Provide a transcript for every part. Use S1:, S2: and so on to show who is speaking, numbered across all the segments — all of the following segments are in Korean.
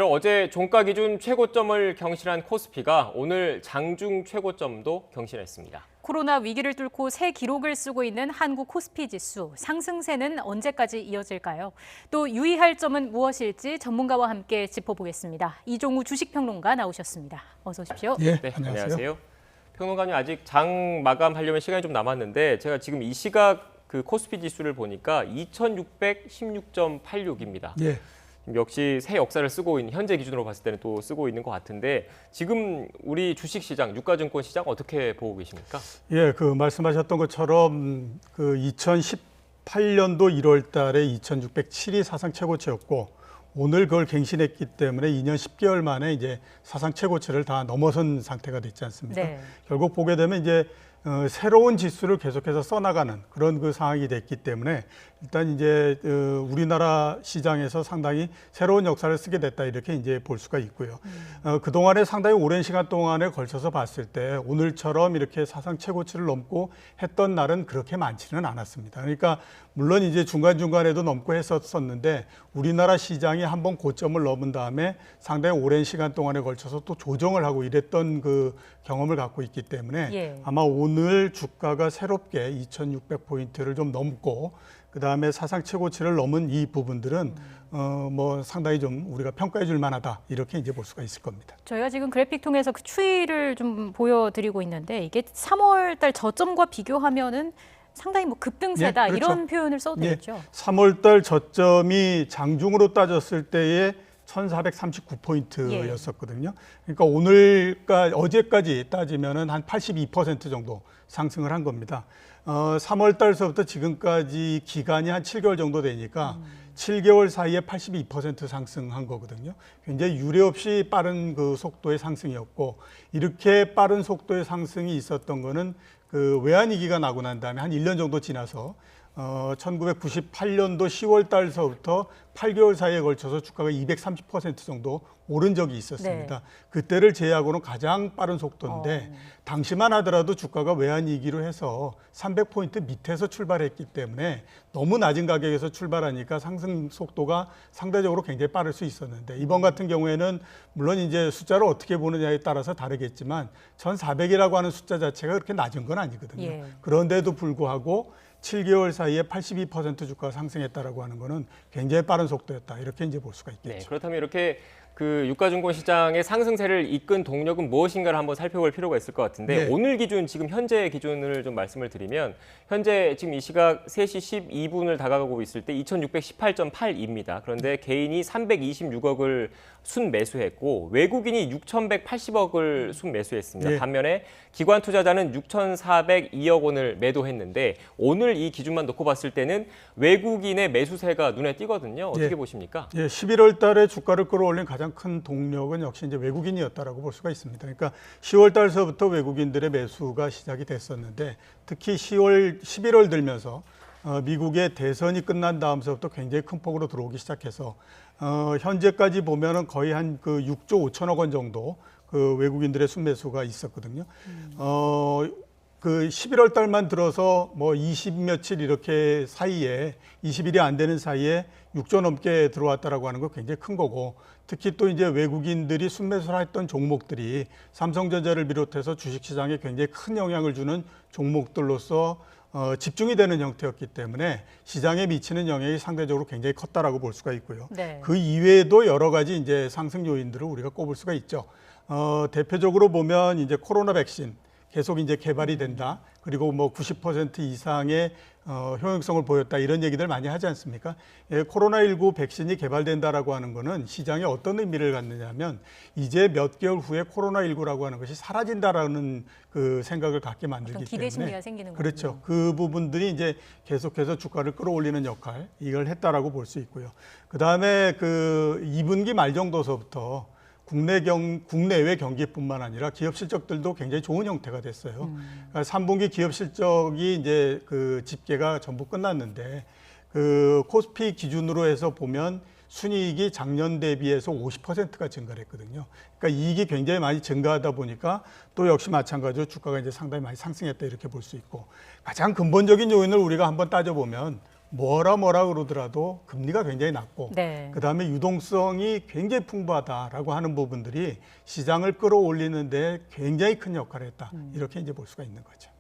S1: 어제 종가 기준 최고점을 경신한 코스피가 오늘 장중 최고점도 경신했습니다.
S2: 코로나 위기를 뚫고 새 기록을 쓰고 있는 한국 코스피 지수. 상승세는 언제까지 이어질까요? 또 유의할 점은 무엇일지 전문가와 함께 짚어보겠습니다. 이종우 주식평론가 나오셨습니다. 어서 오십시오.
S1: 네, 안녕하세요. 평론가님 아직 장 마감하려면 시간이 좀 남았는데 제가 지금 이 시각 그 코스피 지수를 보니까 2616.86입니다.
S3: 예.
S1: 역시 새 역사를 쓰고 있는 현재 기준으로 봤을 때는 또 쓰고 있는 것 같은데 지금 우리 주식시장, 유가증권 시장 어떻게 보고 계십니까?
S3: 예, 그 말씀하셨던 것처럼 그 2018년도 1월 달에 2607이 사상 최고치였고 오늘 그걸 갱신했기 때문에 2년 10개월 만에 이제 사상 최고치를 다 넘어선 상태가 됐지 않습니까?
S2: 네.
S3: 결국 보게 되면 이제 새로운 지수를 계속해서 써나가는 그런 그 상황이 됐기 때문에 일단 이제 우리나라 시장에서 상당히 새로운 역사를 쓰게 됐다 이렇게 이제 볼 수가 있고요. 그동안에 상당히 오랜 시간 동안에 걸쳐서 봤을 때 오늘처럼 이렇게 사상 최고치를 넘고 했던 날은 그렇게 많지는 않았습니다. 그러니까 물론 이제 중간중간에도 넘고 했었는데 우리나라 시장이 한번 고점을 넘은 다음에 상당히 오랜 시간 동안에 걸쳐서 또 조정을 하고 이랬던 그 경험을 갖고 있기 때문에 아마 오늘 주가가 새롭게 2600포인트를 좀 넘고 그다음에 사상 최고치를 넘은 이 부분들은 뭐 상당히 좀 우리가 평가해 줄 만하다 이렇게 이제 볼 수가 있을 겁니다.
S2: 저희가 지금 그래픽 통해서 그 추이를 좀 보여드리고 있는데 이게 3월 달 저점과 비교하면은 상당히 뭐 급등세다
S3: 그렇죠.
S2: 이런 표현을 써도 되겠죠.
S3: 3월 달 저점이 장중으로 따졌을 때에 1439포인트였었거든요. 그러니까 오늘까 어제까지 따지면은 한 82% 정도 상승을 한 겁니다. 3월 달서부터 지금까지 기간이 한 7개월 정도 되니까 7개월 사이에 82% 상승한 거거든요. 굉장히 유례 없이 빠른 그 속도의 상승이었고 이렇게 빠른 속도의 상승이 있었던 거는 그 외환위기가 나고 난 다음에 한 1년 정도 지나서 1998년도 10월 달서부터 8개월 사이에 걸쳐서 주가가 230% 정도 오른 적이 있었습니다.
S2: 네.
S3: 그때를 제외하고는 가장 빠른 속도인데 당시만 하더라도 주가가 외환위기로 해서 300포인트 밑에서 출발했기 때문에 너무 낮은 가격에서 출발하니까 상승 속도가 상대적으로 굉장히 빠를 수 있었는데 이번 같은 경우에는 물론 이제 숫자를 어떻게 보느냐에 따라서 다르겠지만 1400이라고 하는 숫자 자체가 그렇게 낮은 건 아니거든요. 그런데도 불구하고 7개월 사이에 82% 주가가 상승했다라고 하는 거는 굉장히 빠른 속도였다. 이렇게 이제 볼 수가 있겠죠.
S1: 네, 그렇다면 이렇게 그 유가증권 시장의 상승세를 이끈 동력은 무엇인가를 한번 살펴볼 필요가 있을 것 같은데 오늘 기준, 지금 현재 기준을 좀 말씀을 드리면 현재 지금 이 시각 3시 12분을 다가가고 있을 때 2618.8입니다. 그런데 개인이 326억을 순매수했고 외국인이 6180억을 순매수했습니다. 반면에 기관 투자자는 6402억 원을 매도했는데 오늘 이 기준만 놓고 봤을 때는 외국인의 매수세가 눈에 띄거든요. 어떻게 보십니까?
S3: 11월 달에 주가를 끌어올린 가장 큰 동력은 역시 이제 외국인이었다라고 볼 수가 있습니다. 그러니까 10월 달서부터 외국인들의 매수가 시작이 됐었는데 특히 11월 들면서 미국의 대선이 끝난 다음서부터 굉장히 큰 폭으로 들어오기 시작해서 현재까지 보면은 거의 한 그 6조 5천억 원 정도 그 외국인들의 순매수가 있었거든요. 그 11월 달만 들어서 뭐 20 며칠 이렇게 사이에 20일이 안 되는 사이에 6조 넘게 들어왔다라고 하는 거 굉장히 큰 거고 특히 또 이제 외국인들이 순매수를 했던 종목들이 삼성전자를 비롯해서 주식시장에 굉장히 큰 영향을 주는 종목들로서 집중이 되는 형태였기 때문에 시장에 미치는 영향이 상대적으로 굉장히 컸다라고 볼 수가 있고요. 그 이외에도 여러 가지 이제 상승 요인들을 우리가 꼽을 수가 있죠. 대표적으로 보면 이제 코로나 백신 계속 이제 개발이 된다. 그리고 뭐 90% 이상의 효용성을 보였다. 이런 얘기들 많이 하지 않습니까? 코로나19 백신이 개발된다라고 하는 거는 시장에 어떤 의미를 갖느냐면 이제 몇 개월 후에 코로나19라고 하는 것이 사라진다라는 그 생각을 갖게 만들기 때문에
S2: 기대 심리가 생기는 거죠.
S3: 그렇죠. 그 부분들이 이제 계속해서 주가를 끌어올리는 역할 이걸 했다라고 볼 수 있고요. 그다음에 그 2분기 말 정도서부터 국내외 경기뿐만 아니라 기업 실적들도 굉장히 좋은 형태가 됐어요. 그러니까 3분기 기업 실적이 이제 그 집계가 전부 끝났는데 그 코스피 기준으로 해서 보면 순이익이 작년 대비해서 50%가 증가를 했거든요. 그러니까 이익이 굉장히 많이 증가하다 보니까 또 역시 마찬가지로 주가가 이제 상당히 많이 상승했다 이렇게 볼 수 있고 가장 근본적인 요인을 우리가 한번 따져보면 뭐라 그러더라도 금리가 굉장히 낮고
S2: 네.
S3: 그다음에 유동성이 굉장히 풍부하다라고 하는 부분들이 시장을 끌어올리는 데 굉장히 큰 역할을 했다. 이렇게 이제 볼 수가 있는 거죠.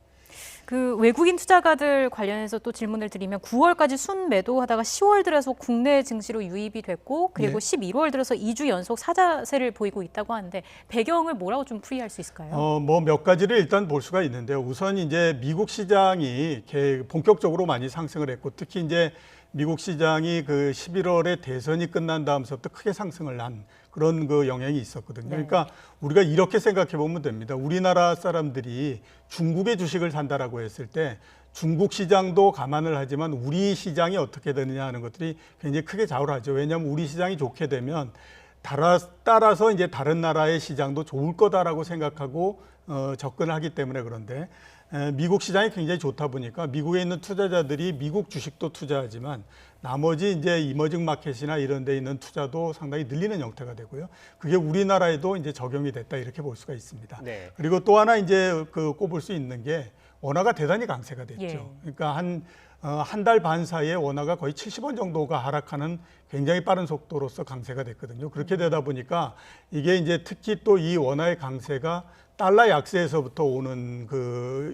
S2: 그 외국인 투자가들 관련해서 또 질문을 드리면 9월까지 순매도하다가 10월 들어서 국내 증시로 유입이 됐고 그리고 11월 들어서 2주 연속 사자세를 보이고 있다고 하는데 배경을 뭐라고 좀 풀이할 수 있을까요?
S3: 뭐 몇 가지를 일단 볼 수가 있는데요. 우선 이제 미국 시장이 본격적으로 많이 상승을 했고 특히 이제 미국 시장이 그 11월에 대선이 끝난 다음서부터 크게 상승을 한 그런 그 영향이 있었거든요.
S2: 네.
S3: 그러니까 우리가 이렇게 생각해 보면 됩니다. 우리나라 사람들이 중국의 주식을 산다라고 했을 때 중국 시장도 감안을 하지만 우리 시장이 어떻게 되느냐 하는 것들이 굉장히 크게 좌우하죠. 왜냐하면 우리 시장이 좋게 되면 따라서 이제 다른 나라의 시장도 좋을 거다라고 생각하고 접근을 하기 때문에 그런데 미국 시장이 굉장히 좋다 보니까 미국에 있는 투자자들이 미국 주식도 투자하지만 나머지 이제 이머징 마켓이나 이런 데 있는 투자도 상당히 늘리는 형태가 되고요. 그게 우리나라에도 이제 적용이 됐다 이렇게 볼 수가 있습니다.
S1: 네.
S3: 그리고 또 하나 이제 꼽을 수 있는 게 원화가 대단히 강세가 됐죠.
S2: 예.
S3: 그러니까 한 달 반 사이에 원화가 거의 70원 정도가 하락하는 굉장히 빠른 속도로서 강세가 됐거든요. 그렇게 되다 보니까 이게 이제 특히 또 이 원화의 강세가 달러 약세에서부터 오는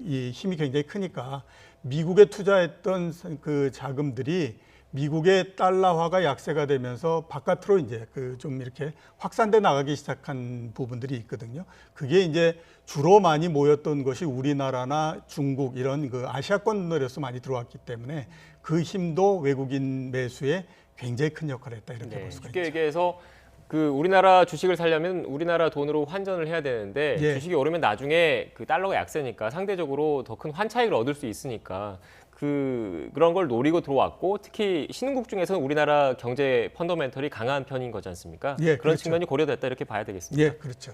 S3: 이 힘이 굉장히 크니까 미국에 투자했던 그 자금들이 미국의 달러화가 약세가 되면서 바깥으로 이제 좀 이렇게 확산돼 나가기 시작한 부분들이 있거든요. 그게 이제 주로 많이 모였던 것이 우리나라나 중국 이런 그 아시아권으로서 많이 들어왔기 때문에 그 힘도 외국인 매수에 굉장히 큰 역할을 했다 이렇게 볼 수가
S1: 쉽게
S3: 있죠.
S1: 얘기해서 그 우리나라 주식을 사려면 우리나라 돈으로 환전을 해야 되는데
S3: 예.
S1: 주식이 오르면 나중에 그 달러가 약세니까 상대적으로 더 큰 환차익을 얻을 수 있으니까 그런 걸 노리고 들어왔고 특히 신흥국 중에서는 우리나라 경제 펀더멘털이 강한 편인 거지 않습니까?
S3: 예,
S1: 그런
S3: 그렇죠.
S1: 측면이 고려됐다 이렇게 봐야 되겠습니다.
S3: 예, 그렇죠.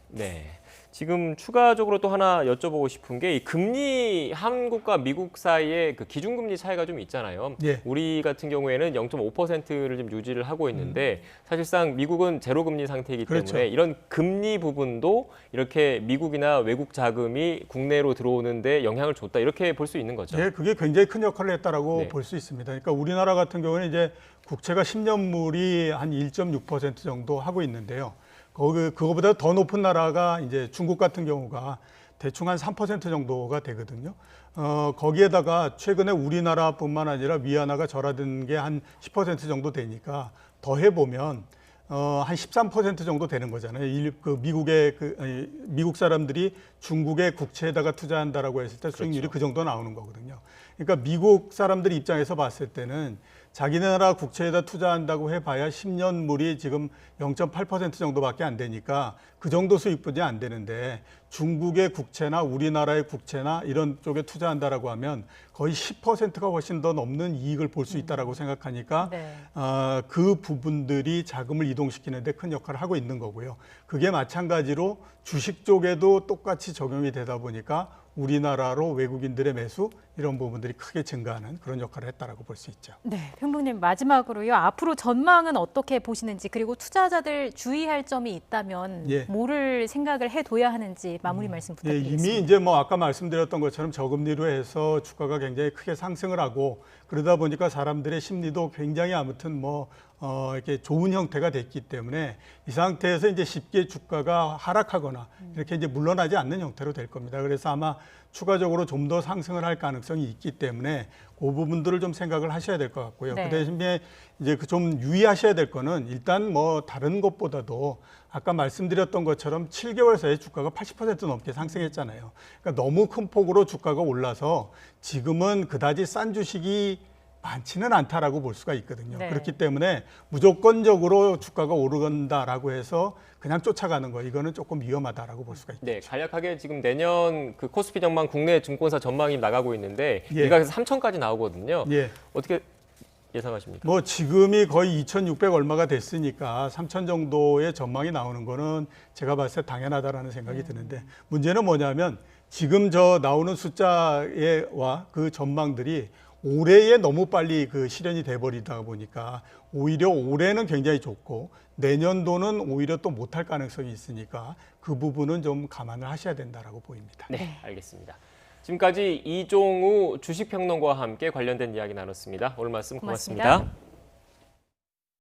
S1: 네. 지금 추가적으로 또 하나 여쭤보고 싶은 게 이 금리 한국과 미국 사이에 그 기준금리 차이가 좀 있잖아요.
S3: 예.
S1: 우리 같은 경우에는 0.5%를 좀 유지를 하고 있는데 사실상 미국은 제로금리 상태이기
S3: 그렇죠.
S1: 때문에 이런 금리 부분도 이렇게 미국이나 외국 자금이 국내로 들어오는데 영향을 줬다 이렇게 볼 수 있는 거죠.
S3: 예, 그게 굉장히 큰 역할을 했다라고
S1: 네.
S3: 볼 수 있습니다. 그러니까 우리나라 같은 경우는 이제 국채가 10년물이 한 1.6% 정도 하고 있는데요. 그거보다 더 높은 나라가 이제 중국 같은 경우가 대충 한 3% 정도가 되거든요. 거기에다가 최근에 우리나라뿐만 아니라 위안화가 절하된 게 한 10% 정도 되니까 더해보면 한 13% 정도 되는 거잖아요. 미국 사람들이 중국의 국채에다가 투자한다라고 했을 때 수익률이 그 정도 나오는 거거든요. 그러니까 미국 사람들 입장에서 봤을 때는 자기네 나라 국채에다 투자한다고 해봐야 10년물이 지금 0.8% 정도밖에 안 되니까 그 정도 수익뿐이 안 되는데 중국의 국채나 우리나라의 국채나 이런 쪽에 투자한다라고 하면 거의 10%가 훨씬 더 넘는 이익을 볼 수 있다라고 생각하니까
S2: 네.
S3: 그 부분들이 자금을 이동시키는 데 큰 역할을 하고 있는 거고요. 그게 마찬가지로 주식 쪽에도 똑같이 적용이 되다 보니까 우리나라로 외국인들의 매수 이런 부분들이 크게 증가하는 그런 역할을 했다라고 볼 수 있죠.
S2: 네, 평론님 마지막으로요. 앞으로 전망은 어떻게 보시는지 그리고 투자자들 주의할 점이 있다면
S3: 예.
S2: 뭐를 생각을 해둬야 하는지 마무리 말씀
S3: 예,
S2: 부탁드리겠습니다.
S3: 이미 이제 뭐 아까 말씀드렸던 것처럼 저금리로 해서 주가가 굉장히 크게 상승을 하고 그러다 보니까 사람들의 심리도 굉장히 아무튼 이렇게 좋은 형태가 됐기 때문에 이 상태에서 이제 쉽게 주가가 하락하거나 이렇게 이제 물러나지 않는 형태로 될 겁니다. 그래서 아마 추가적으로 좀 더 상승을 할 가능성이 있기 때문에 그 부분들을 좀 생각을 하셔야 될 것 같고요.
S2: 네.
S3: 그 대신에 이제 좀 유의하셔야 될 거는 일단 뭐 다른 것보다도 아까 말씀드렸던 것처럼 7개월 사이에 주가가 80% 넘게 상승했잖아요. 그러니까 너무 큰 폭으로 주가가 올라서 지금은 그다지 싼 주식이 많지는 않다라고 볼 수가 있거든요.
S2: 네.
S3: 그렇기 때문에 무조건적으로 주가가 오른다라고 해서 그냥 쫓아가는 거 이거는 조금 위험하다라고 볼 수가 있죠.
S1: 네, 간략하게 지금 내년 그 코스피 전망 국내 증권사 전망이 나가고 있는데
S3: 예.
S1: 일각에서 3천까지 나오거든요.
S3: 예.
S1: 어떻게 예상하십니까?
S3: 뭐 지금이 거의 2,600 얼마가 됐으니까 3,000 정도의 전망이 나오는 거는 제가 봤을 때 당연하다라는 생각이 드는데 문제는 뭐냐면 지금 나오는 숫자와 그 전망들이 올해에 너무 빨리 그 실현이 돼버리다 보니까 오히려 올해는 굉장히 좋고 내년도는 오히려 또 못할 가능성이 있으니까 그 부분은 좀 감안을 하셔야 된다라고 보입니다.
S1: 네, 알겠습니다. 지금까지 이종우 주식평론가와 함께 관련된 이야기 나눴습니다. 오늘 말씀 고맙습니다.
S2: 고맙습니다.